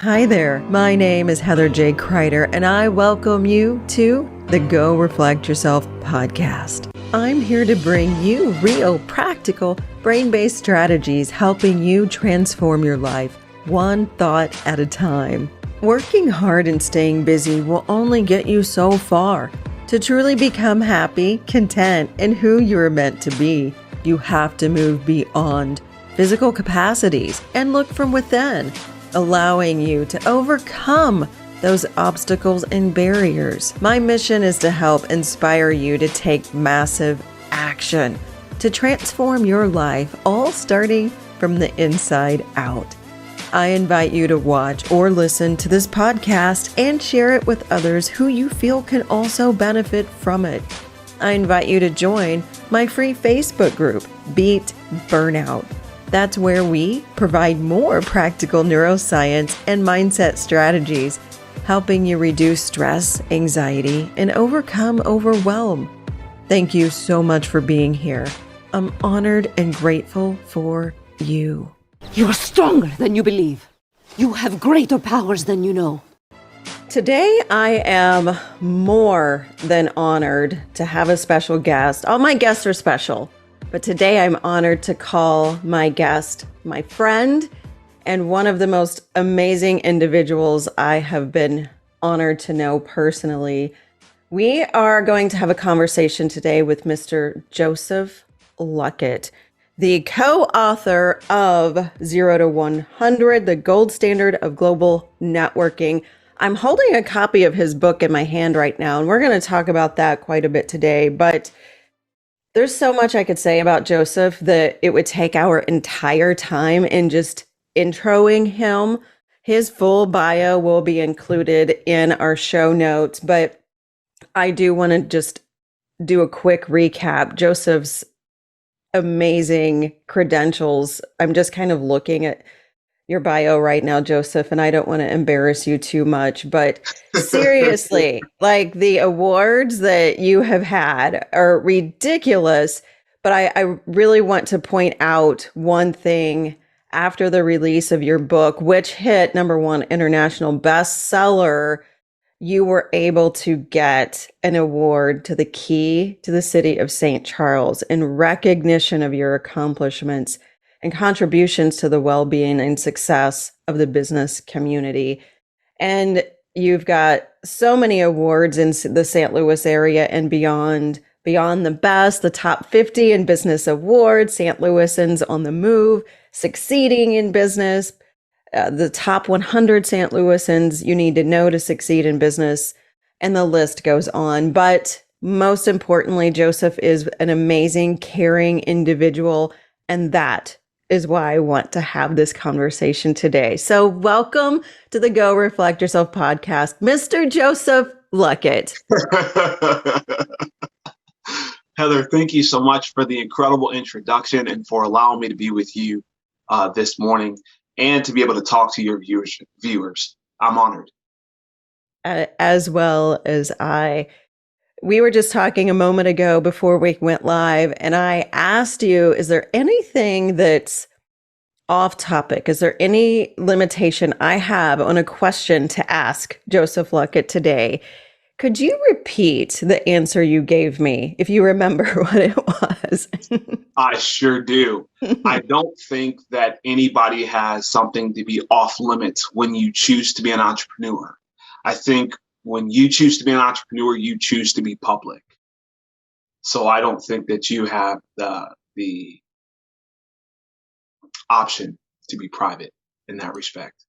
Hi there, my name is Heather J. Kreider, and I welcome you to the Go Reflect Yourself podcast. I'm here to bring you real, practical, brain-based strategies helping you transform your life, one thought at a time. Working hard and staying busy will only get you so far. To truly become happy, content, and who you're meant to be, you have to move beyond physical capacities and look from within, allowing you to overcome those obstacles and barriers. My mission is to help inspire you to take massive action to transform your life, all starting from the inside out. I invite you to watch or listen to this podcast and share it with others who you feel can also benefit from it. I invite you to join my free Facebook group, Beat Burnout. That's where we provide more practical neuroscience and mindset strategies, helping you reduce stress, anxiety, and overcome overwhelm. Thank you so much for being here. I'm honored and grateful for you. You are stronger than you believe. You have greater powers than you know. Today, I am more than honored to have a special guest. All my guests are special. But today I'm honored to call my guest my friend and one of the most amazing individuals I have been honored to know personally. We are going to have a conversation today with Mr. Joseph Luckett, the co-author of 0 to 100, the gold standard of global networking. I'm holding a copy of his book in my hand right now, and we're going to talk about that quite a bit today. But there's so much I could say about Joseph that it would take our entire time in just introing him. His full bio will be included in our show notes, but I do want to just do a quick recap. Joseph's amazing credentials. I'm just kind of looking at your bio right now, Joseph, and I don't want to embarrass you too much, but seriously, like the awards that you have had are ridiculous. But I really want to point out one thing after the release of your book, which hit #1 international bestseller. You were able to get an award to the Key to the City of St. Charles in recognition of your accomplishments and contributions to the well-being and success of the business community. And you've got so many awards in the St. Louis area and beyond the best, the top 50 in business awards, St. Louisans on the move, succeeding in business, the top 100 St. Louisans you need to know to succeed in business, and the list goes on. But most importantly, Joseph is an amazing, caring individual, and that is why I want to have this conversation today. So welcome to the Go Reflect Yourself podcast, Mr. Joseph Luckett. Heather, thank you so much for the incredible introduction and for allowing me to be with you this morning and to be able to talk to your viewers. I'm honored. As well as I. We were just talking a moment ago before we went live, and I asked you, is there anything that's off topic? Is there any limitation I have on a question to ask Joseph Luckett today? Could you repeat the answer you gave me, if you remember what it was? I sure do. I don't think that anybody has something to be off limits when you choose to be an entrepreneur. I think when you choose to be an entrepreneur, you choose to be public. So I don't think that you have the option to be private in that respect.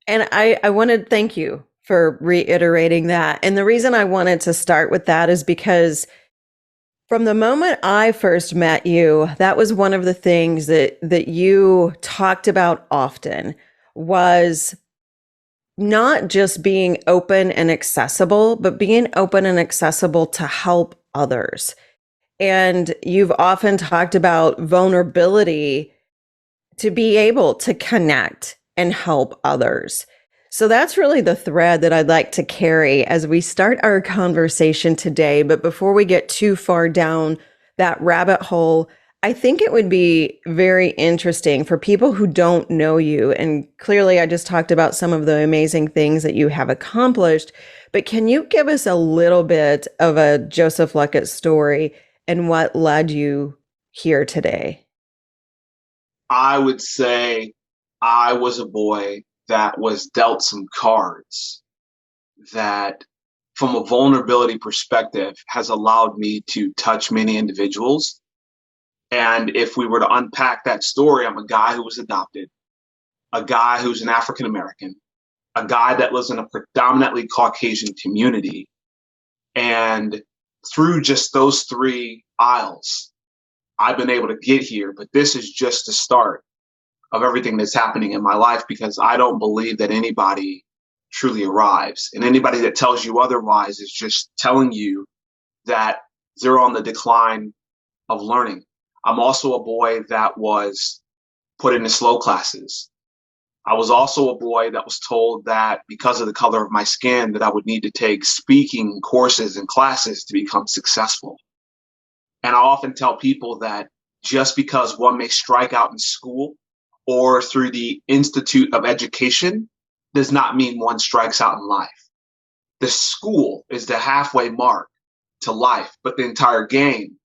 And I want to thank you for reiterating that. And the reason I wanted to start with that is because from the moment I first met you, that was one of the things that you talked about often was not just being open and accessible, but being open and accessible to help others. And you've often talked about vulnerability to be able to connect and help others. So that's really the thread that I'd like to carry as we start our conversation today. But before we get too far down that rabbit hole, I think it would be very interesting for people who don't know you. And clearly, I just talked about some of the amazing things that you have accomplished. But can you give us a little bit of a Joseph Luckett story and what led you here today? I would say I was a boy that was dealt some cards that, from a vulnerability perspective, has allowed me to touch many individuals. And if we were to unpack that story, I'm a guy who was adopted, a guy who's an African American, a guy that lives in a predominantly Caucasian community. And through just those three aisles, I've been able to get here. But this is just the start of everything that's happening in my life, because I don't believe that anybody truly arrives. And anybody that tells you otherwise is just telling you that they're on the decline of learning. I'm also a boy that was put into slow classes. I was also a boy that was told that because of the color of my skin that I would need to take speaking courses and classes to become successful. And I often tell people that just because one may strike out in school or through the Institute of Education does not mean one strikes out in life. The school is the halfway mark to life, but the entire game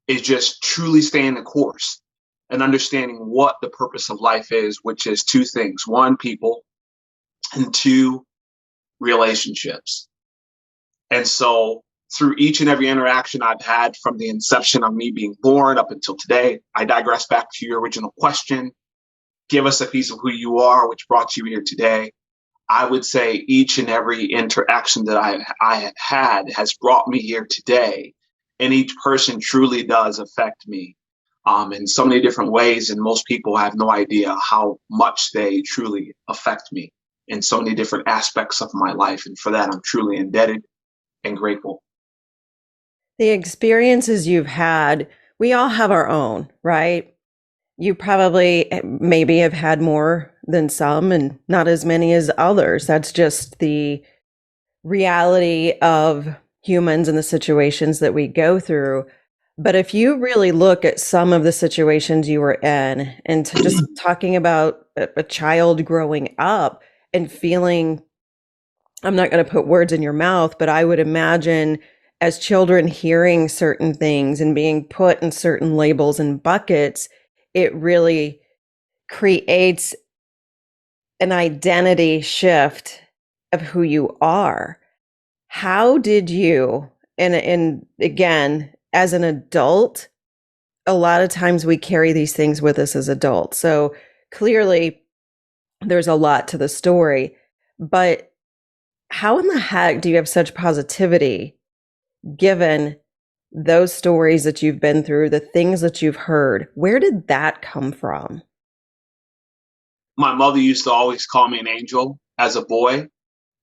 is just truly staying the course and understanding what the purpose of life is, which is two things. One, people, and two, relationships. And so through each and every interaction I've had from the inception of me being born up until today, I digress back to your original question. Give us a piece of who you are, which brought you here today. I would say each and every interaction that I have had has brought me here today. And each person truly does affect me in so many different ways. And most people have no idea how much they truly affect me in so many different aspects of my life. And for that, I'm truly indebted and grateful. The experiences you've had, we all have our own, right? You probably maybe have had more than some and not as many as others. That's just the reality of humans and the situations that we go through. But if you really look at some of the situations you were in and to just talking about a child growing up and feeling, I'm not going to put words in your mouth, but I would imagine as children hearing certain things and being put in certain labels and buckets, it really creates an identity shift of who you are. How did you, and again, as an adult, a lot of times we carry these things with us as adults. So clearly there's a lot to the story, but how in the heck do you have such positivity given those stories that you've been through, the things that you've heard? Where did that come from? My mother used to always call me an angel as a boy.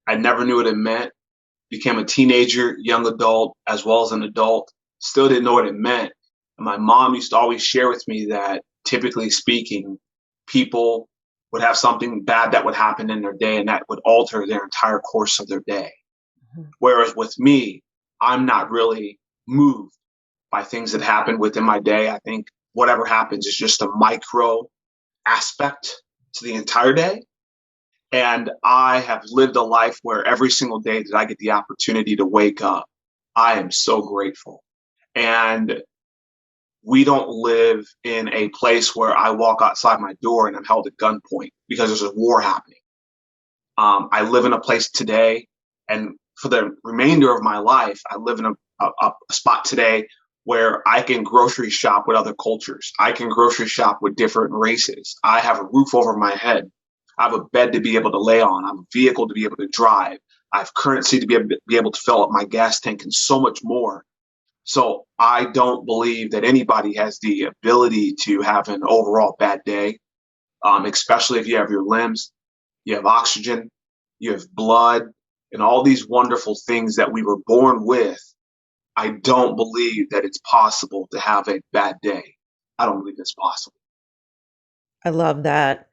I never knew what it meant. Became a teenager, young adult, as well as an adult. Still didn't know what it meant. And my mom used to always share with me that, typically speaking, people would have something bad that would happen in their day and that would alter their entire course of their day. Mm-hmm. Whereas with me, I'm not really moved by things that happen within my day. I think whatever happens is just a micro aspect to the entire day. And I have lived a life where every single day that I get the opportunity to wake up, I am so grateful. And we don't live in a place where I walk outside my door and I'm held at gunpoint because there's a war happening. I live in a place today, and for the remainder of my life, I live in a spot today where I can grocery shop with other cultures. I can grocery shop with different races. I have a roof over my head. I have a bed to be able to lay on. I have a vehicle to be able to drive. I have currency to be able to fill up my gas tank and so much more. So I don't believe that anybody has the ability to have an overall bad day, especially if you have your limbs, you have oxygen, you have blood, and all these wonderful things that we were born with. I don't believe that it's possible to have a bad day. I don't believe it's possible. I love that.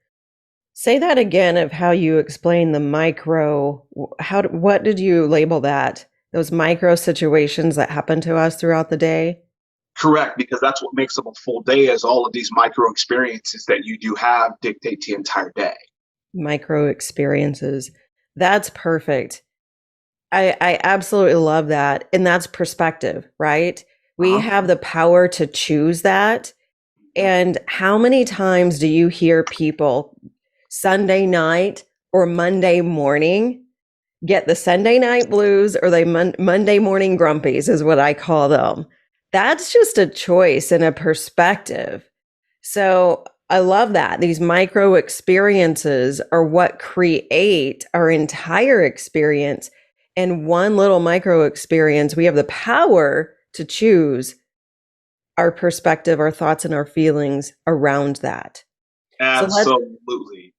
Say that again of how you explain the micro. What did you label that? Those micro situations that happen to us throughout the day? Correct, because that's what makes up a full day, as all of these micro experiences that you do have dictate the entire day. Micro experiences. That's perfect. I absolutely love that. And that's perspective, right? We have the power to choose that. And how many times do you hear people Sunday night or Monday morning get the Sunday night blues, or they Monday morning grumpies is what I call them? That's just a choice and a perspective. So I love that. These micro experiences are what create our entire experience. And one little micro experience, we have the power to choose our perspective, our thoughts, and our feelings around that. Absolutely.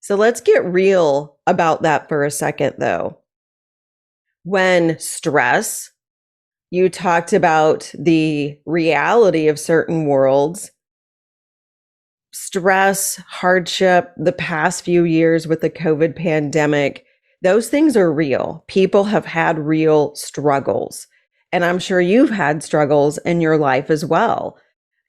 So let's get real about that for a second, though. When stress, you talked about the reality of certain worlds, stress, hardship, the past few years with the COVID pandemic, those things are real. People have had real struggles. And I'm sure you've had struggles in your life as well.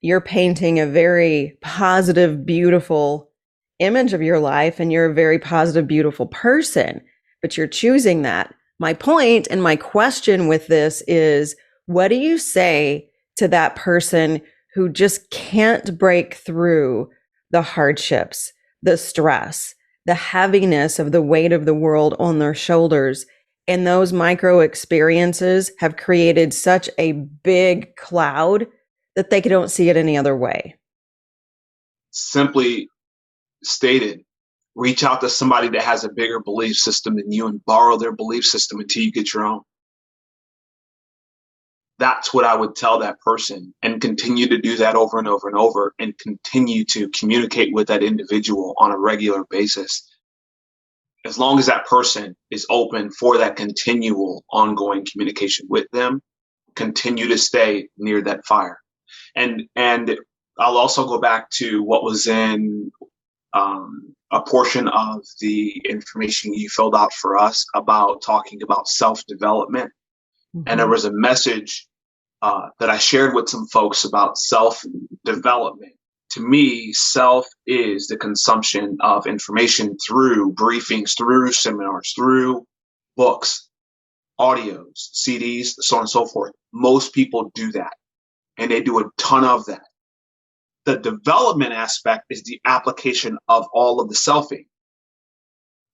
You're painting a very positive, beautiful image of your life, and you're a very positive, beautiful person, but you're choosing that. My point and my question with this is, what do you say to that person who just can't break through the hardships, the stress, the heaviness of the weight of the world on their shoulders? And those micro experiences have created such a big cloud that they don't see it any other way. Simply stated, reach out to somebody that has a bigger belief system than you and borrow their belief system until you get your own. That's what I would tell that person, and continue to do that over and over and over, and continue to communicate with that individual on a regular basis. As long as that person is open for that continual ongoing communication with them, continue to stay near that fire. And I'll also go back to what was in a portion of the information you filled out for us about talking about self-development. Mm-hmm. And there was a message that I shared with some folks about self-development. To me, self is the consumption of information through briefings, through seminars, through books, audios, CDs, so on and so forth. Most people do that, and they do a ton of that. The development aspect is the application of all of the selfing.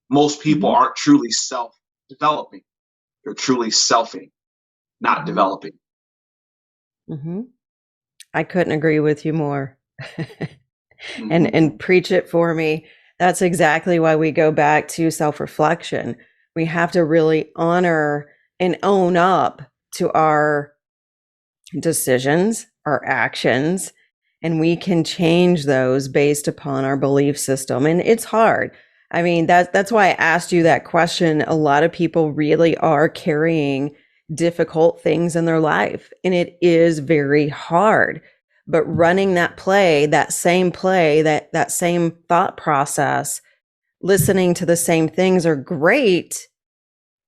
Most people mm-hmm. aren't truly self-developing. They're truly selfing, not mm-hmm. developing. Mm-hmm. I couldn't agree with you more. and preach it for me. That's exactly why we go back to self-reflection. We have to really honor and own up to our decisions, our actions, and we can change those based upon our belief system. And it's hard. I mean, that's why I asked you that question. A lot of people really are carrying difficult things in their life, and it is very hard. But running that play, that same thought process, listening to the same things are great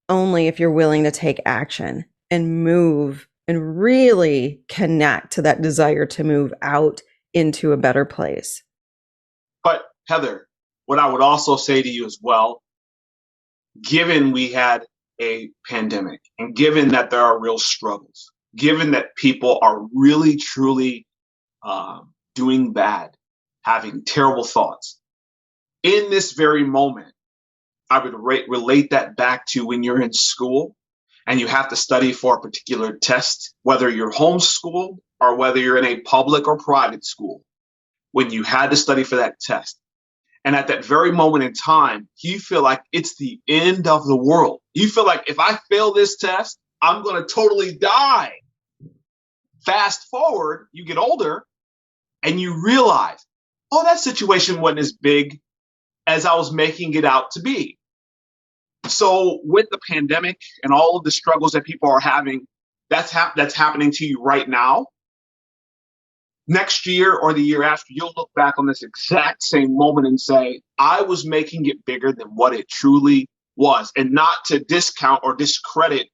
only if you're willing to take action and move and really connect to that desire to move out into a better place. But Heather, what I would also say to you as well, given we had a pandemic, and given that there are real struggles, given that people are really, truly doing bad, having terrible thoughts, in this very moment, I would relate that back to when you're in school and you have to study for a particular test, whether you're homeschooled or whether you're in a public or private school, when you had to study for that test. And at that very moment in time, you feel like it's the end of the world. You feel like if I fail this test, I'm going to totally die. Fast forward, you get older and you realize, oh, that situation wasn't as big as I was making it out to be. So with the pandemic and all of the struggles that people are having, that's happening to you right now. Next year or the year after, you'll look back on this exact same moment and say, I was making it bigger than what it truly was. And not to discount or discredit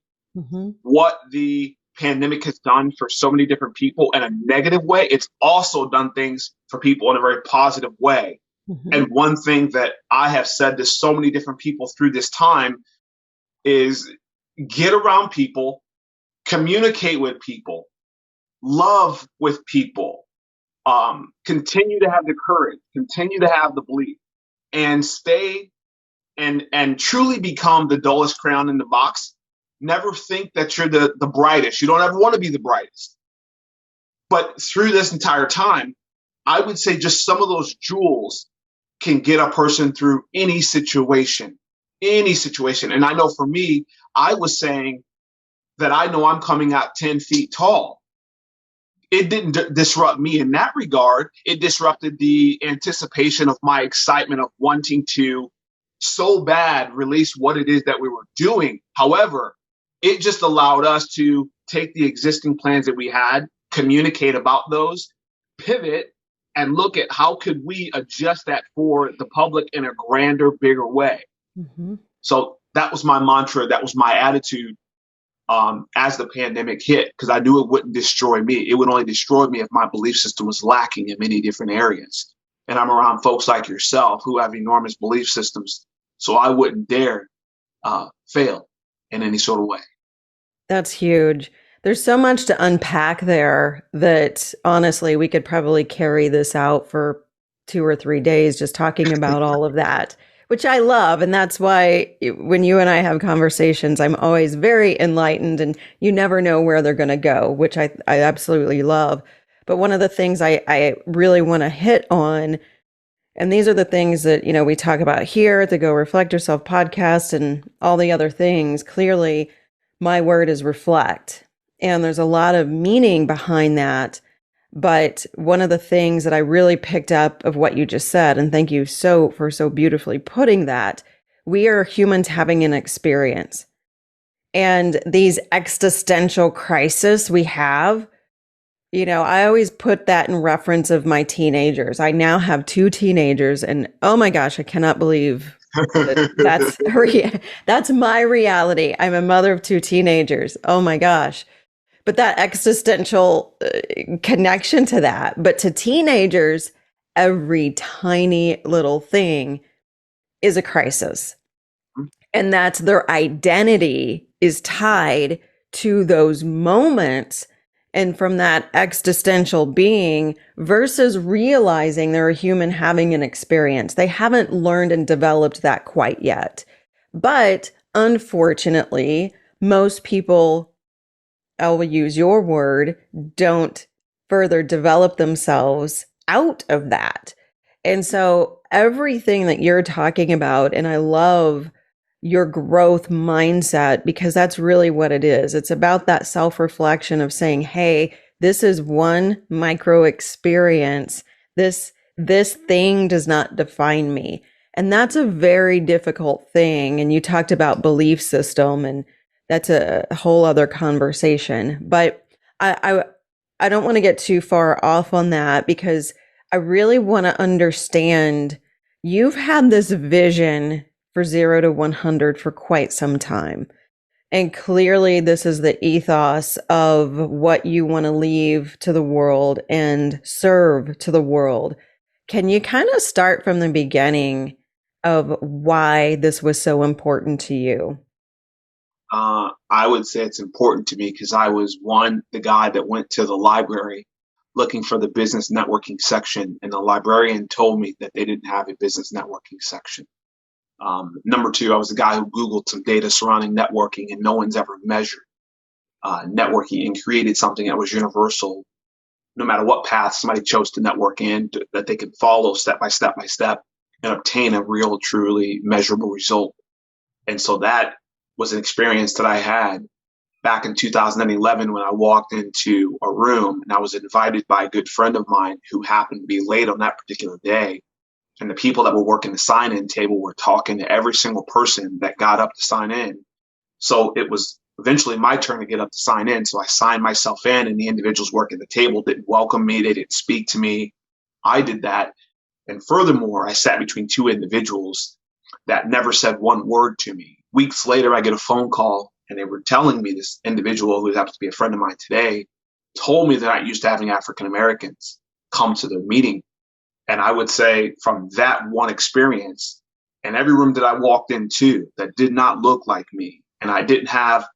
what the pandemic has done for so many different people in a negative way, it's also done things for people in a very positive way. Mm-hmm. And one thing that I have said to so many different people through this time is get around people, communicate with people, love with people, continue to have the courage, continue to have the belief, and stay and truly become the dullest crayon in the box. Never think that you're the brightest. You don't ever want to be the brightest. But through this entire time, I would say just some of those jewels can get a person through any situation, any situation. And I know for me, I was saying that I know I'm coming out 10 feet tall. It didn't disrupt me in that regard. It disrupted the anticipation of my excitement of wanting to so bad release what it is that we were doing. However, it just allowed us to take the existing plans that we had, communicate about those, pivot, and look at how could we adjust that for the public in a grander, bigger way. Mm-hmm. So that was my mantra. That was my attitude as the pandemic hit, because I knew it wouldn't destroy me. It would only destroy me if my belief system was lacking in many different areas. And I'm around folks like yourself who have enormous belief systems. So I wouldn't dare fail in any sort of way. That's huge. There's so much to unpack there that honestly, we could probably carry this out for 2 or 3 days just talking about all of that, which I love. And that's why when you and I have conversations, I'm always very enlightened and you never know where they're going to go, which I absolutely love. But one of the things I really want to hit on, and these are the things that, you know, we talk about here at the Go Reflect Yourself podcast and all the other things. Clearly, my word is reflect. And there's a lot of meaning behind that. But one of the things that I really picked up of what you just said, and thank you for so beautifully putting that, we are humans having an experience. And these existential crises we have, you know, I always put that in reference of my teenagers. I now have 2 teenagers and oh my gosh, I cannot believe that's my reality. I'm a mother of 2 teenagers. Oh my gosh. But that existential connection to that, but to teenagers, every tiny little thing is a crisis. And that's their identity is tied to those moments and from that existential being versus realizing they're a human having an experience. They haven't learned and developed that quite yet. But unfortunately, most people, I will use your word, don't further develop themselves out of that. And so everything that you're talking about, and I love your growth mindset because that's really what it is. It's about that self-reflection of saying, hey, this is one micro experience. This thing does not define me. And that's a very difficult thing. And you talked about belief system, and that's a whole other conversation. But I don't want to get too far off on that because I really want to understand you've had this vision for 0 to 100 for quite some time. And clearly this is the ethos of what you want to leave to the world and serve to the world. Can you kind of start from the beginning of why this was so important to you? I would say it's important to me because I was the guy that went to the library looking for the business networking section, and the librarian told me that they didn't have a business networking section. Number 2, I was the guy who Googled some data surrounding networking, and no one's ever measured networking and created something that was universal, no matter what path somebody chose to network in, that they could follow step by step by step and obtain a real, truly measurable result. And so that was an experience that I had back in 2011 when I walked into a room and I was invited by a good friend of mine who happened to be late on that particular day. And the people that were working the sign-in table were talking to every single person that got up to sign in. So it was eventually my turn to get up to sign in. So I signed myself in, and the individuals working the table didn't welcome me. They didn't speak to me. I did that. And furthermore, I sat between 2 individuals that never said one word to me. Weeks later, I get a phone call And they were telling me, this individual who happens to be a friend of mine today told me they're not used to having African Americans come to the meeting. And I would say from that one experience, and every room that I walked into that did not look like me, and I didn't have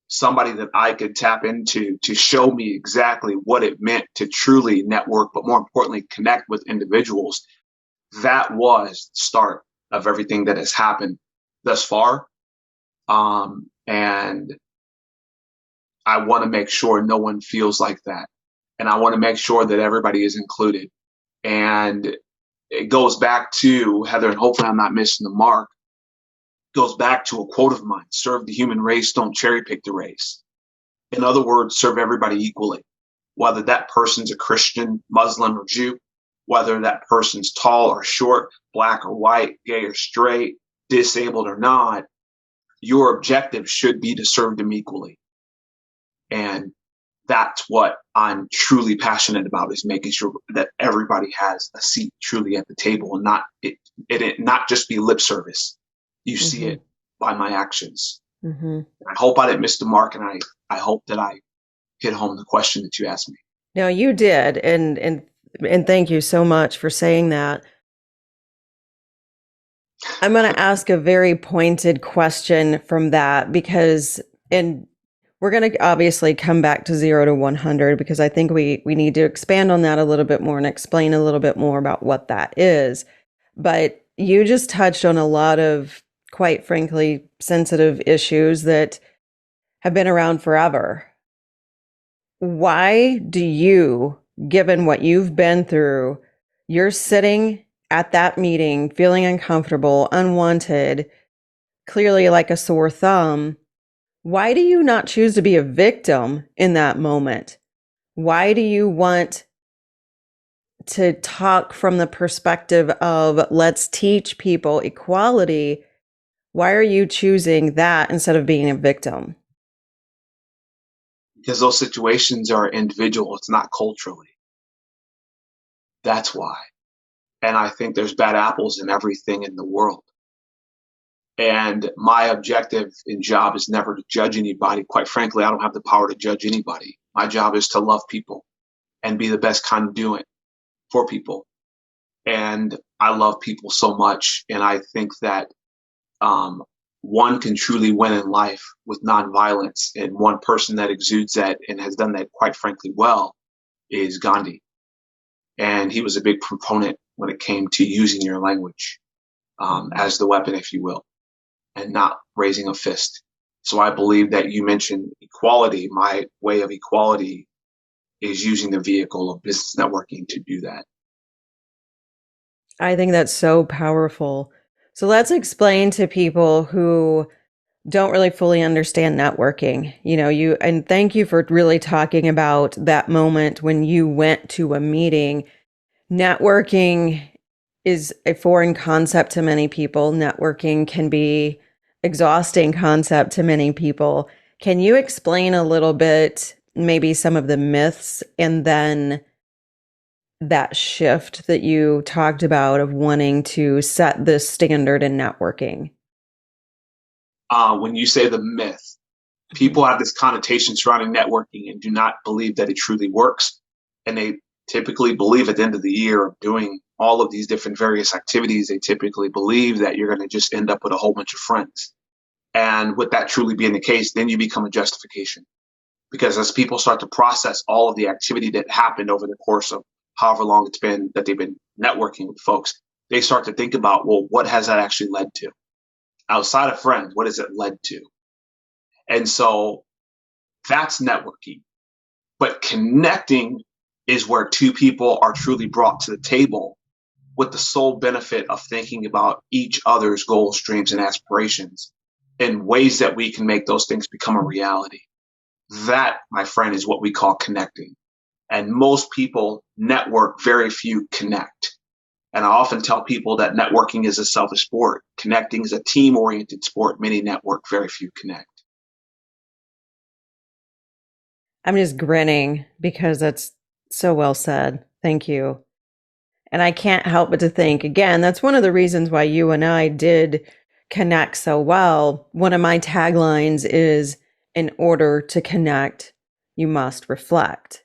somebody that I could tap into to show me exactly what it meant to truly network, but more importantly, connect with individuals. That was the start of everything that has happened thus far. And I want to make sure no one feels like that. And I want to make sure that everybody is included. And it goes back to, Heather, and hopefully I'm not missing the mark, goes back to a quote of mine: serve the human race, don't cherry pick the race. In other words, serve everybody equally, whether that person's a Christian, Muslim, or Jew, whether that person's tall or short, black or white, gay or straight, disabled or not. Your objective should be to serve them equally. And that's what I'm truly passionate about, is making sure that everybody has a seat truly at the table, and not just be lip service. You see it by my actions. I hope I didn't miss the mark, and I hope that I hit home the question that you asked me. No, you did. And thank you so much for saying that. I'm going to ask a very pointed question from that, because, and we're going to obviously come back to 0 to 100, because I think we need to expand on that a little bit more and explain a little bit more about what that is. But you just touched on a lot of, quite frankly, sensitive issues that have been around forever. Why do you, given what you've been through, you're sitting at that meeting feeling uncomfortable, unwanted, clearly like a sore thumb? Why do you not choose to be a victim in that moment? Why do you want to talk from the perspective of let's teach people equality? Why are you choosing that instead of being a victim? Because those situations are individual. It's not culturally. That's why. And I think there's bad apples in everything in the world. And my objective and job is never to judge anybody. Quite frankly, I don't have the power to judge anybody. My job is to love people and be the best kind of doing for people. And I love people so much. And I think that one can truly win in life with nonviolence. And one person that exudes that and has done that, quite frankly, well, is Gandhi. And he was a big proponent when it came to using your language as the weapon, if you will, and not raising a fist. So I believe that you mentioned equality. My way of equality is using the vehicle of business networking to do that. I think that's so powerful. So let's explain to people who don't really fully understand networking. And thank you for really talking about that moment when you went to a meeting. Networking is a foreign concept to many people. Networking can be exhausting concept to many people. Can you explain a little bit, maybe some of the myths, and then that shift that you talked about of wanting to set this standard in networking? When you say the myth, people have this connotation surrounding networking and do not believe that it truly works. And they typically believe at the end of the year of doing all of these different various activities, they typically believe that you're going to just end up with a whole bunch of friends. And with that truly being the case, then you become a justification. Because as people start to process all of the activity that happened over the course of however long it's been that they've been networking with folks, they start to think about, well, what has that actually led to? Outside of friends, what has it led to? And so that's networking. But connecting is where two people are truly brought to the table with the sole benefit of thinking about each other's goals, dreams, and aspirations in ways that we can make those things become a reality. That, my friend, is what we call connecting. And most people network, very few connect. And I often tell people that networking is a selfish sport. Connecting is a team-oriented sport. Many network, very few connect. I'm just grinning because that's so well said. Thank you. And I can't help but to think, again, that's one of the reasons why you and I did connect so well. One of my taglines is in order to connect, you must reflect.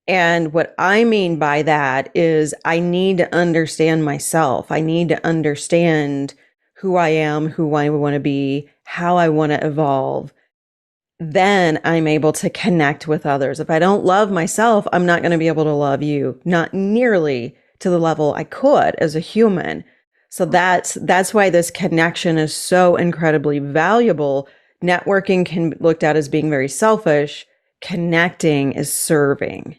And what I mean by that is I need to understand myself. I need to understand who I am, who I want to be, how I want to evolve. Then I'm able to connect with others. If I don't love myself, I'm not going to be able to love you, not nearly to the level I could as a human. So that's why this connection is so incredibly valuable. Networking can be looked at as being very selfish. Connecting is serving.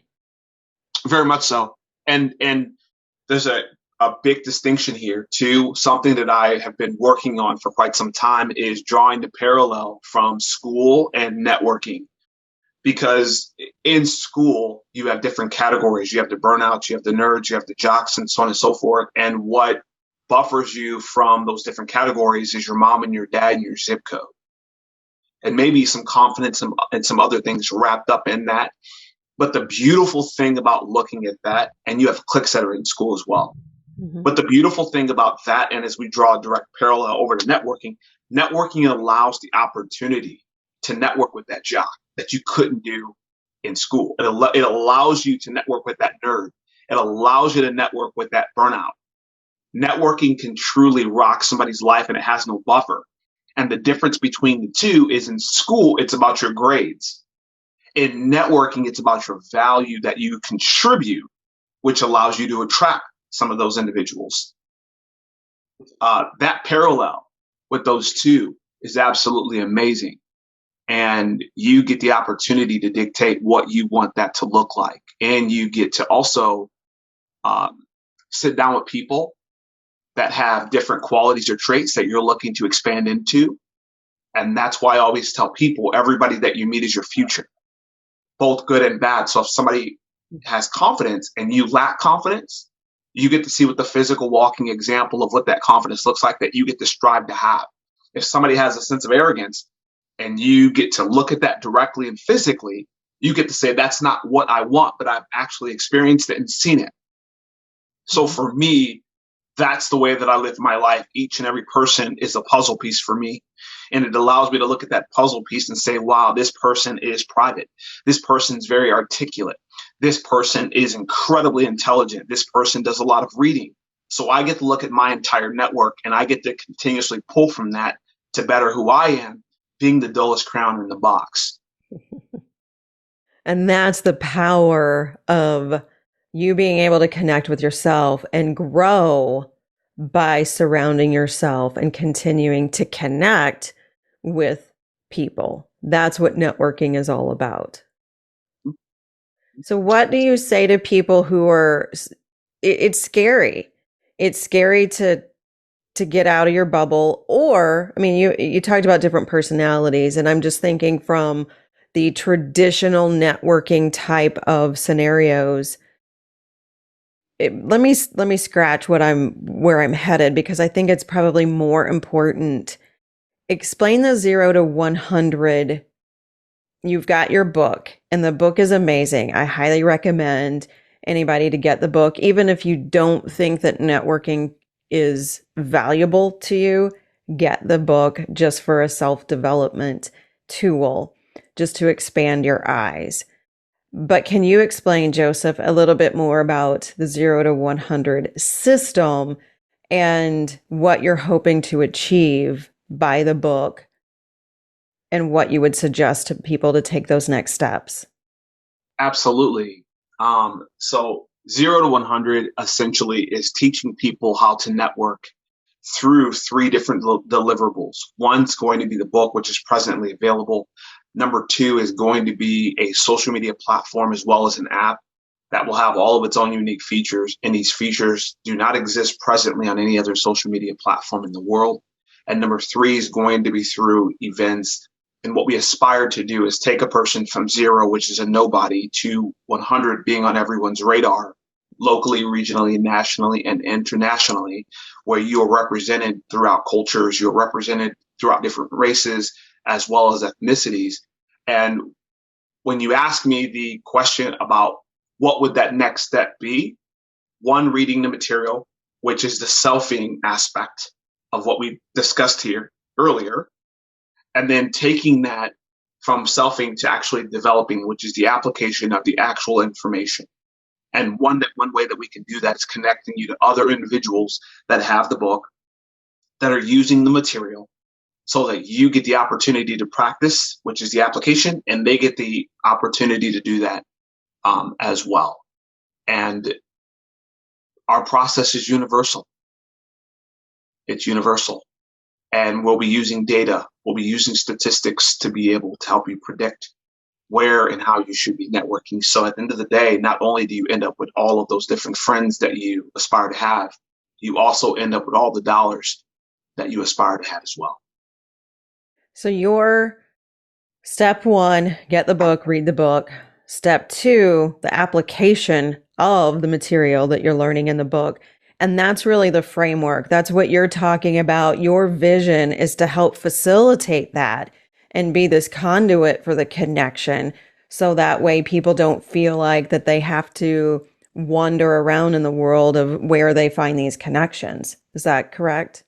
Very much so. And there's a big distinction here too. Something that I have been working on for quite some time is drawing the parallel from school and networking. Because in school, you have different categories. You have the burnouts, you have the nerds, you have the jocks, and so on and so forth. And what buffers you from those different categories is your mom and your dad and your zip code. And maybe some confidence and some other things wrapped up in that. But the beautiful thing about looking at that, and you have cliques that are in school as well. Mm-hmm. But the beautiful thing about that, and as we draw a direct parallel over to networking allows the opportunity to network with that jock that you couldn't do in school. It allows you to network with that nerd. It allows you to network with that burnout. Networking can truly rock somebody's life, and it has no buffer. And the difference between the two is in school, it's about your grades. In networking, it's about your value that you contribute, which allows you to attract some of those individuals. That parallel with those two is absolutely amazing. And you get the opportunity to dictate what you want that to look like. And you get to also sit down with people that have different qualities or traits that you're looking to expand into. And that's why I always tell people, everybody that you meet is your future, both good and bad. So if somebody has confidence and you lack confidence, you get to see what the physical walking example of what that confidence looks like that you get to strive to have. If somebody has a sense of arrogance and you get to look at that directly and physically, you get to say, that's not what I want, but I've actually experienced it and seen it. So for me, that's the way that I live my life. Each and every person is a puzzle piece for me. And it allows me to look at that puzzle piece and say, wow, this person is private. This person's very articulate. This person is incredibly intelligent. This person does a lot of reading. So I get to look at my entire network and I get to continuously pull from that to better who I am, being the dullest crown in the box. And that's the power of you being able to connect with yourself and grow by surrounding yourself and continuing to connect with people. That's what networking is all about. So what do you say to people who are, it's scary. It's scary to get out of your bubble, or, I mean, you talked about different personalities, and I'm just thinking from the traditional networking type of scenarios. Let me scratch where I'm headed, because I think it's probably more important. Explain the 0 to 100. You've got your book, and the book is amazing. I highly recommend anybody to get the book, even if you don't think that networking is valuable to you. Get the book just for a self-development tool, just to expand your eyes. But can you explain, Joseph, a little bit more about the 0 to 100 system and what you're hoping to achieve by the book, and what you would suggest to people to take those next steps? Absolutely. So 0 to 100 essentially is teaching people how to network through 3 different deliverables. One's going to be the book, which is presently available. Number 2 is going to be a social media platform as well as an app that will have all of its own unique features. And these features do not exist presently on any other social media platform in the world. And number 3 is going to be through events. And what we aspire to do is take a person from 0, which is a nobody, to 100 being on everyone's radar, locally, regionally, nationally, and internationally, where you are represented throughout cultures, you're represented throughout different races, as well as ethnicities. And when you ask me the question about what would that next step be, one, reading the material, which is the selfing aspect of what we discussed here earlier, and then taking that from selfing to actually developing, which is the application of the actual information. And one way that we can do that is connecting you to other individuals that have the book, that are using the material, so that you get the opportunity to practice, which is the application, and they get the opportunity to do that as well. And our process is universal. It's universal. And we'll be using data, we'll be using statistics to be able to help you predict where and how you should be networking. So at the end of the day, not only do you end up with all of those different friends that you aspire to have, you also end up with all the dollars that you aspire to have as well. So your step one, get the book, read the book. Step two, the application of the material that you're learning in the book. And that's really the framework. That's what you're talking about. Your vision is to help facilitate that and be this conduit for the connection. So that way people don't feel like that they have to wander around in the world of where they find these connections. Is that correct?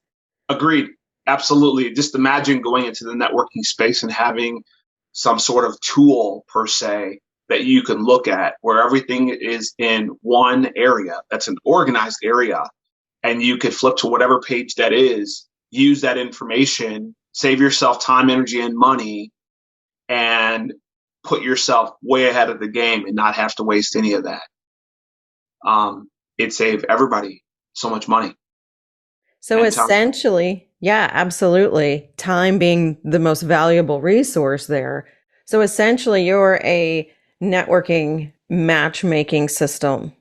Agreed. Absolutely. Just imagine going into the networking space and having some sort of tool per se that you can look at where everything is in one area. That's an organized area. And you could flip to whatever page that is, use that information, save yourself time, energy, and money, and put yourself way ahead of the game and not have to waste any of that. It'd save everybody so much money. So essentially, yeah, absolutely. Time being the most valuable resource there. So essentially, you're a networking matchmaking system.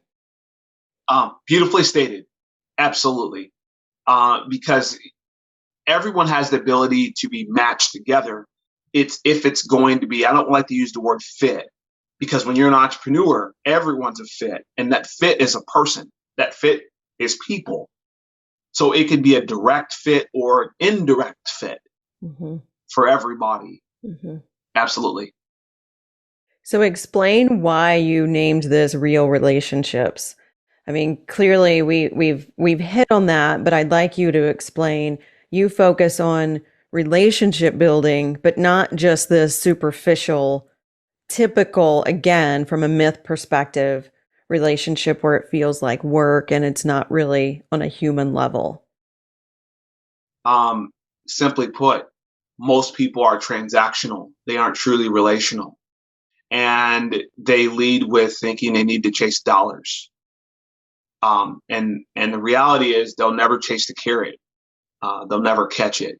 Beautifully stated. Absolutely. Because everyone has the ability to be matched together. If it's going to be, I don't like to use the word fit, because when you're an entrepreneur, everyone's a fit. And that fit is a person. That fit is people. So it can be a direct fit or an indirect fit for everybody. Absolutely. So explain why you named this Real Relationships. I mean, clearly we've hit on that, but I'd like you to explain. You focus on relationship building, but not just the superficial, typical, again, from a myth perspective, relationship where it feels like work and it's not really on a human level. Simply put, most people are transactional. They aren't truly relational. And they lead with thinking they need to chase dollars. And the reality is they'll never chase the carrot. They'll never catch it.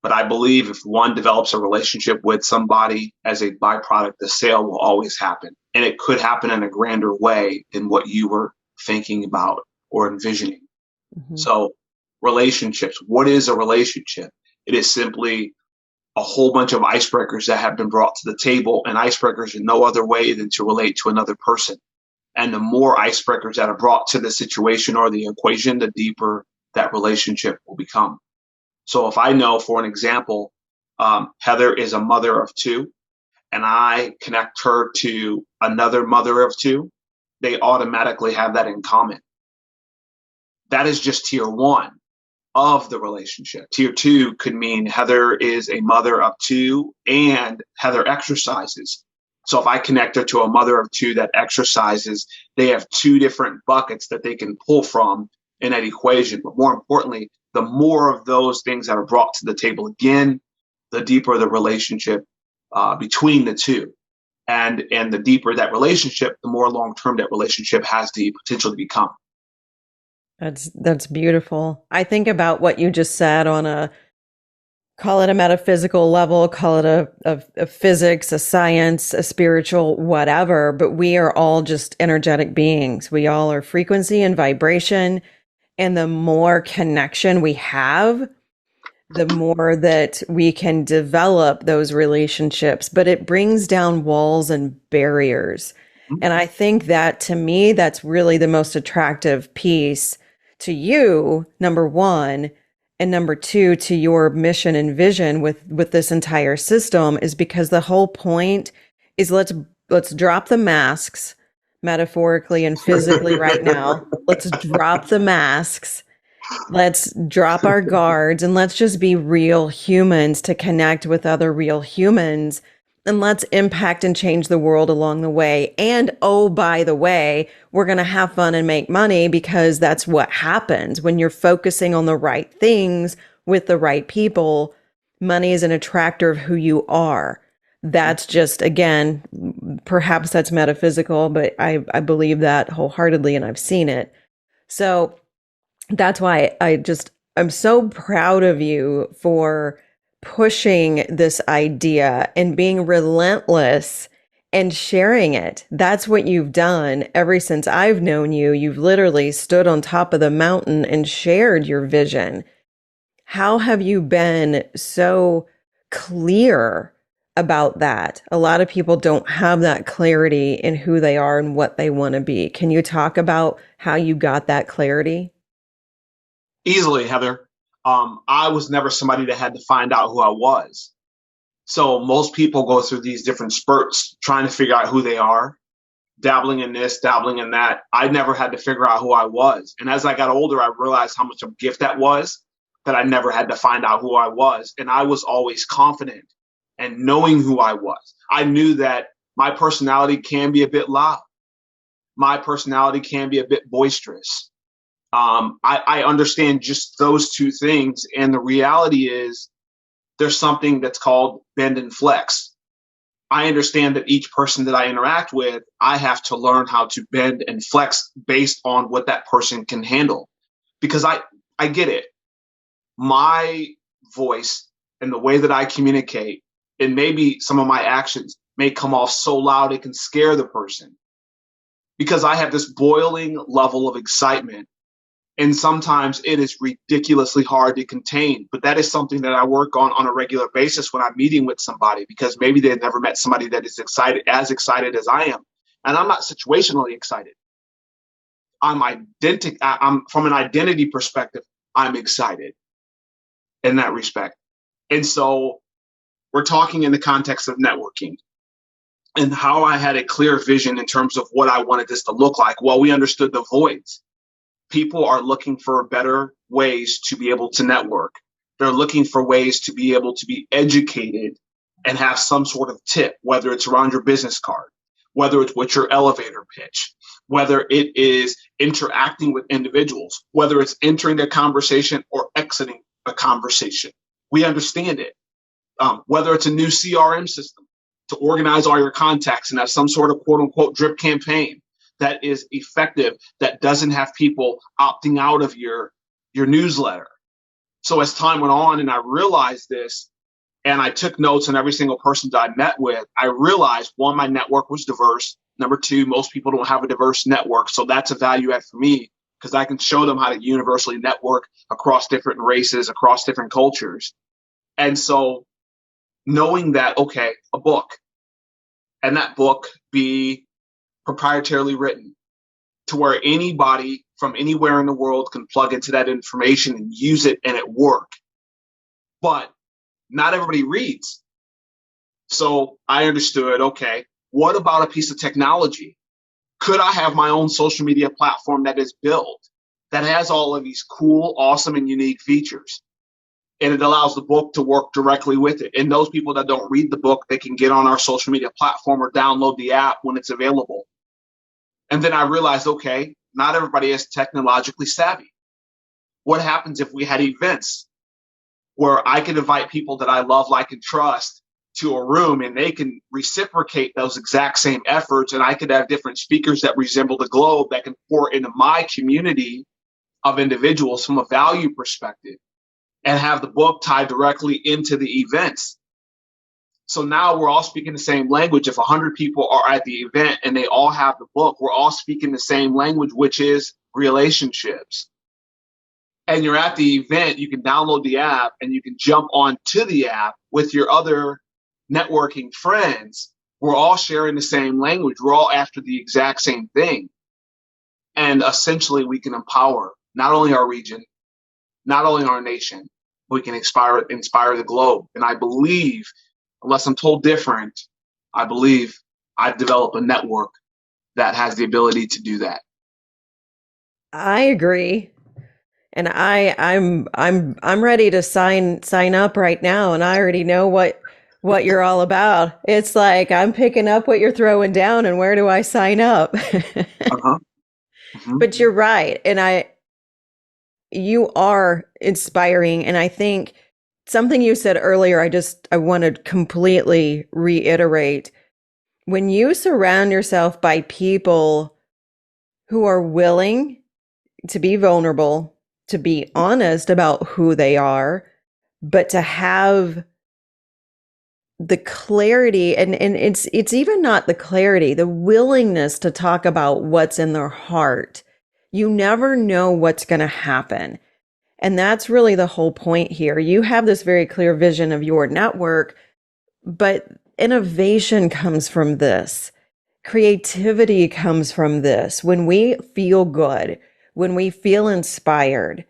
But I believe if one develops a relationship with somebody as a byproduct, the sale will always happen. And it could happen in a grander way than what you were thinking about or envisioning. So relationships, what is a relationship? It is simply a whole bunch of icebreakers that have been brought to the table, and icebreakers in no other way than to relate to another person. And the more icebreakers that are brought to the situation or the equation, the deeper that relationship will become. So if I know, for an example, Heather is a mother of two, and I connect her to another mother of two, they automatically have that in common. That is just tier one of the relationship. Tier two could mean Heather is a mother of two and Heather exercises. So if I connect her to a mother of two that exercises, they have two different buckets that they can pull from in that equation. But more importantly, the more of those things that are brought to the table again, the deeper the relationship between the two. And the deeper that relationship, the more long-term that relationship has the potential to become. That's beautiful. I think about what you just said on a, call it a metaphysical level, call it a physics, a science, a spiritual, whatever, but we are all just energetic beings. We all are frequency and vibration. And the more connection we have, the more that we can develop those relationships, but it brings down walls and barriers. And I think that, to me, that's really the most attractive piece to you, number one, and number two, to your mission and vision with this entire system, is because the whole point is let's drop the masks, metaphorically and physically right now. Let's drop the masks. Let's drop our guards and let's just be real humans to connect with other real humans and let's impact and change the world along the way. And oh, by the way, we're going to have fun and make money, because that's what happens when you're focusing on the right things with the right people. Money is an attractor of who you are. That's just, again, perhaps that's metaphysical, but I believe that wholeheartedly, and I've seen it. So that's why I'm so proud of you for pushing this idea and being relentless and sharing it. That's what you've done ever since I've known you. You've literally stood on top of the mountain and shared your vision. How have you been so clear about that? A lot of people don't have that clarity in who they are and what they want to be. Can you talk about how you got that clarity? Easily, Heather. I was never somebody that had to find out who I was. So most people go through these different spurts trying to figure out who they are, dabbling in this, dabbling in that. I never had to figure out who I was. And as I got older, I realized how much of a gift that was, that I never had to find out who I was. And I was always confident and knowing who I was. I knew that my personality can be a bit loud. My personality can be a bit boisterous. I understand just those two things. And the reality is there's something that's called bend and flex. I understand that each person that I interact with, I have to learn how to bend and flex based on what that person can handle. Because I get it. My voice and the way that I communicate, and maybe some of my actions may come off so loud it can scare the person. Because I have this boiling level of excitement. And sometimes it is ridiculously hard to contain. But that is something that I work on a regular basis when I'm meeting with somebody, because maybe they've never met somebody that is excited as I am. And I'm not situationally excited. I'm from an identity perspective, I'm excited in that respect. And so we're talking in the context of networking and how I had a clear vision in terms of what I wanted this to look like. Well, we understood the voids. People are looking for better ways to be able to network. They're looking for ways to be able to be educated and have some sort of tip, whether it's around your business card, whether it's with your elevator pitch, whether it is interacting with individuals, whether it's entering a conversation or exiting a conversation. We understand it. Whether it's a new CRM system to organize all your contacts and have some sort of quote unquote drip campaign that is effective, that doesn't have people opting out of your newsletter. So as time went on and I realized this, and I took notes on every single person that I met with, I realized, one, my network was diverse. Number two, most people don't have a diverse network. So that's a value add for me, because I can show them how to universally network across different races, across different cultures. And so knowing that, okay, a book, and that book be proprietarily written to where anybody from anywhere in the world can plug into that information and use it and it work. But not everybody reads. So I understood, okay, what about a piece of technology? Could I have my own social media platform that is built, that has all of these cool, awesome, and unique features? And it allows the book to work directly with it. And those people that don't read the book, they can get on our social media platform or download the app when it's available. And then I realized, okay, not everybody is technologically savvy. What happens if we had events where I could invite people that I love, like, and trust to a room, and they can reciprocate those exact same efforts, and I could have different speakers that resemble the globe that can pour into my community of individuals from a value perspective, and have the book tied directly into the events. So now we're all speaking the same language. If 100 people are at the event and they all have the book, we're all speaking the same language, which is relationships. And you're at the event, you can download the app and you can jump onto the app with your other networking friends. We're all sharing the same language. We're all after the exact same thing. And essentially we can empower not only our region, not only our nation, but we can inspire the globe. And I believe, unless I'm told different, I believe I've developed a network that has the ability to do that. I agree. And I'm ready to sign up right now, and I already know what you're all about. It's like, I'm picking up what you're throwing down, and where do I sign up? Uh-huh. Hmm. But you're right. You are inspiring. And I think something you said earlier, I want to completely reiterate. When you surround yourself by people who are willing to be vulnerable, to be honest about who they are, but to have the clarity, and it's even not the clarity, the willingness to talk about what's in their heart. You never know what's going to happen. And that's really the whole point here. You have this very clear vision of your network, but innovation comes from this. Creativity comes from this. When we feel good, when we feel inspired,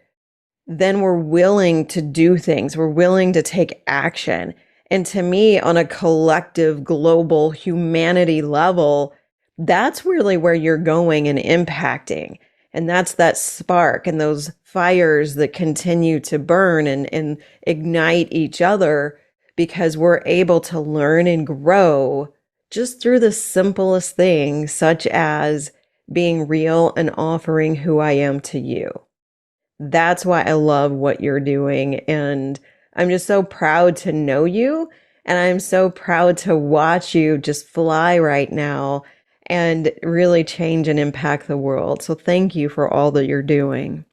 then we're willing to do things. We're willing to take action. And to me, on a collective, global humanity level, that's really where you're going and impacting. And that's that spark and those fires that continue to burn and ignite each other, because we're able to learn and grow just through the simplest things, such as being real and offering who I am to you. That's why I love what you're doing. And I'm just so proud to know you. And I'm so proud to watch you just fly right now and really change and impact the world. So thank you for all that you're doing.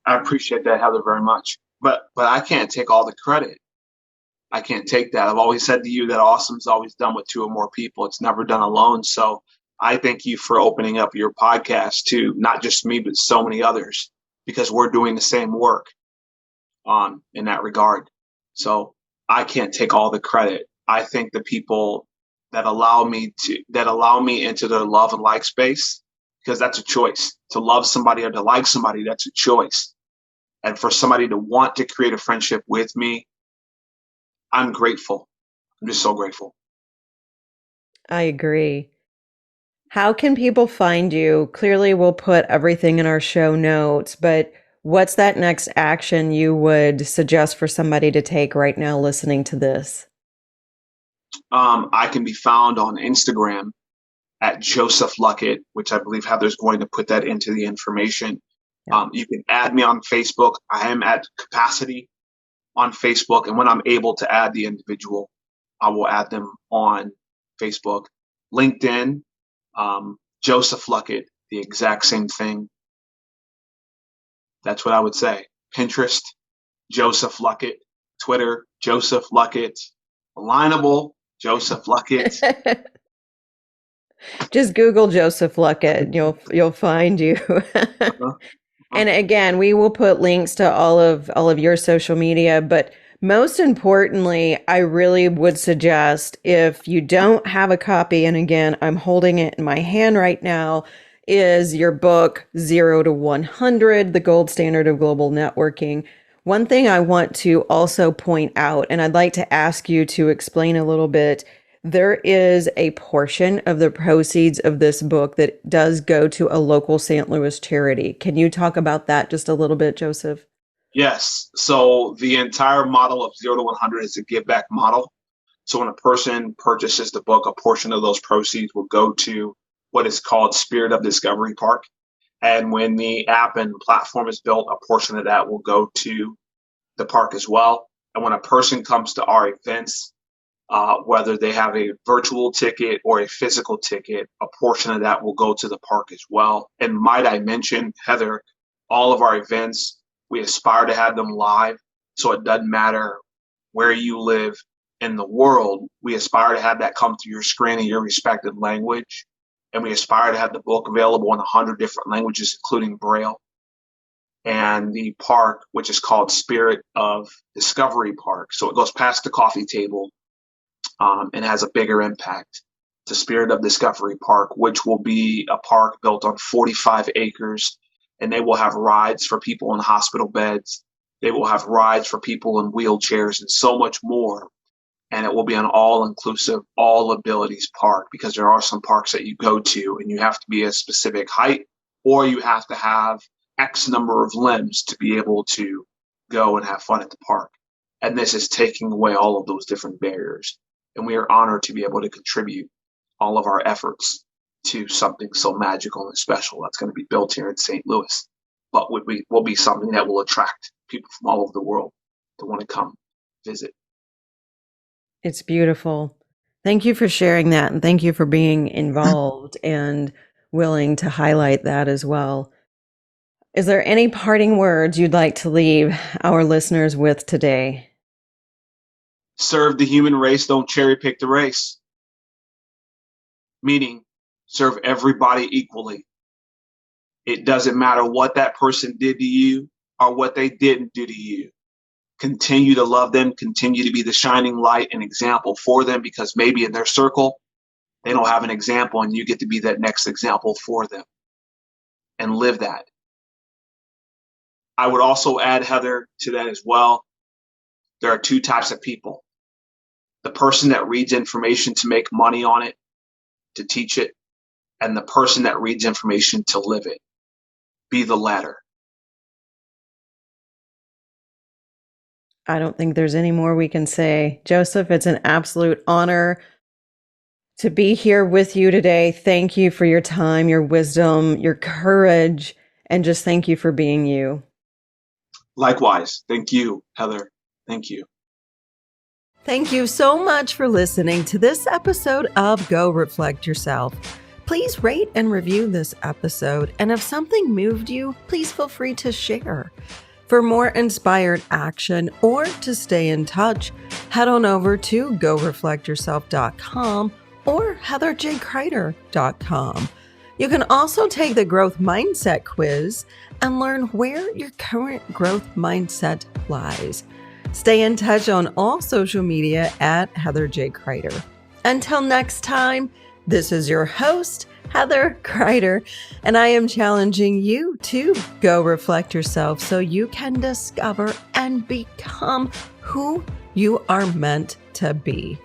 I appreciate that, Heather, very much. But I can't take all the credit. I can't take that. I've always said to you that awesome's always done with two or more people. It's never done alone. So I thank you for opening up your podcast to not just me, but so many others, because we're doing the same work in that regard. So I can't take all the credit. I think the people that allow me into their love and like space, because that's a choice. To love somebody or to like somebody, that's a choice. And for somebody to want to create a friendship with me, I'm grateful. I'm just so grateful. I agree. How can people find you? Clearly, we'll put everything in our show notes, but what's that next action you would suggest for somebody to take right now listening to this? I can be found on Instagram at Joseph Luckett, which I believe Heather's going to put that into the information. Yeah. You can add me on Facebook. I am at capacity on Facebook. And when I'm able to add the individual, I will add them on Facebook. LinkedIn, Joseph Luckett, the exact same thing. That's what I would say. Pinterest, Joseph Luckett. Twitter, Joseph Luckett. Alignable, Joseph Luckett. Just Google Joseph Luckett. You'll find you. Uh-huh. And again, we will put links to all of your social media, but most importantly, I really would suggest, if you don't have a copy, and again, I'm holding it in my hand right now, is your book 0 to 100, The Gold Standard of Global Networking. One thing I want to also point out, and I'd like to ask you to explain a little bit, there is a portion of the proceeds of this book that does go to a local St. Louis charity. Can you talk about that just a little bit, Joseph? Yes. So the entire model of 0 to 100 is a give back model. So when a person purchases the book, a portion of those proceeds will go to what is called Spirit of Discovery Park. And when the app and platform is built, a portion of that will go to the park as well. And when a person comes to our events, whether they have a virtual ticket or a physical ticket, a portion of that will go to the park as well. And might I mention, Heather, all of our events, we aspire to have them live. So it doesn't matter where you live in the world. We aspire to have that come through your screen in your respective language. And we aspire to have the book available in 100 different languages, including Braille. And the park, which is called Spirit of Discovery Park. So it goes past the coffee table and has a bigger impact to Spirit of Discovery Park, which will be a park built on 45 acres. And they will have rides for people in hospital beds. They will have rides for people in wheelchairs and so much more. And it will be an all-inclusive, all-abilities park, because there are some parks that you go to and you have to be a specific height, or you have to have X number of limbs to be able to go and have fun at the park. And this is taking away all of those different barriers. And we are honored to be able to contribute all of our efforts to something so magical and special that's going to be built here in St. Louis, but will be something that will attract people from all over the world to want to come visit. It's beautiful. Thank you for sharing that. And thank you for being involved and willing to highlight that as well. Is there any parting words you'd like to leave our listeners with today? Serve the human race, don't cherry pick the race. Meaning, serve everybody equally. It doesn't matter what that person did to you or what they didn't do to you. Continue to love them, continue to be the shining light and example for them, because maybe in their circle, they don't have an example and you get to be that next example for them and live that. I would also add, Heather, to that as well. There are two types of people. The person that reads information to make money on it, to teach it, and the person that reads information to live it. Be the latter. I don't think there's any more we can say. Joseph, it's an absolute honor to be here with you today. Thank you for your time, your wisdom, your courage, and just thank you for being you. Likewise. Thank you, Heather. Thank you. Thank you so much for listening to this episode of Go Reflect Yourself. Please rate and review this episode, and if something moved you, please feel free to share. For more inspired action or to stay in touch, head on over to goreflectyourself.com or heatherjkreider.com. You can also take the growth mindset quiz and learn where your current growth mindset lies. Stay in touch on all social media at Heather J. Kreider. Until next time, this is your host, Heather Kreider, and I am challenging you to go reflect yourself so you can discover and become who you are meant to be.